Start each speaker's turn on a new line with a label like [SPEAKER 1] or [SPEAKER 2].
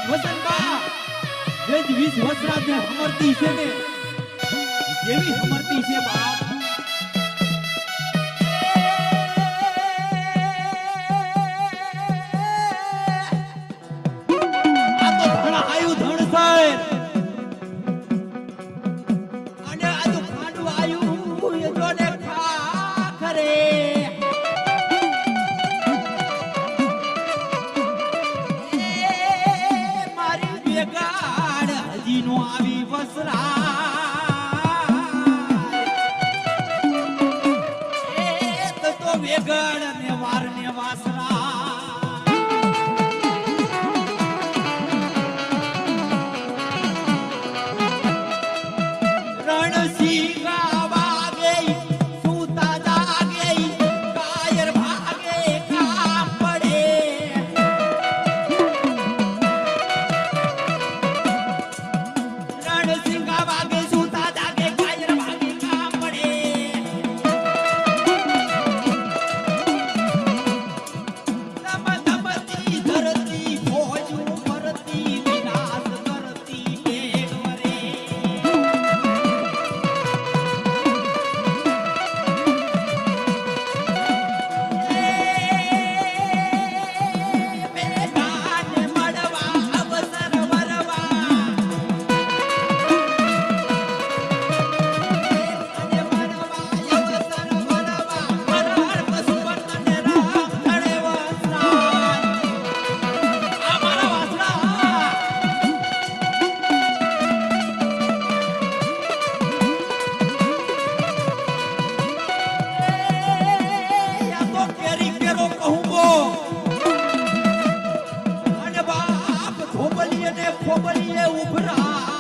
[SPEAKER 1] વસંતબા veg 20 વસરાજને હમરતી છે ને કેવી હમરતી છે બાપ આ તો ઘણા આયુ ધણ સાહેબ અને આ તો ખાંડું આયુ એ જોને ખા કરે નો આવી વસરા એ તો વેગડ ને વાર ને વાસરા રણસિંહ વાગે સૂતા જાગે કાયર ભાગે કામ પડે ખોબલીએ ઉભરા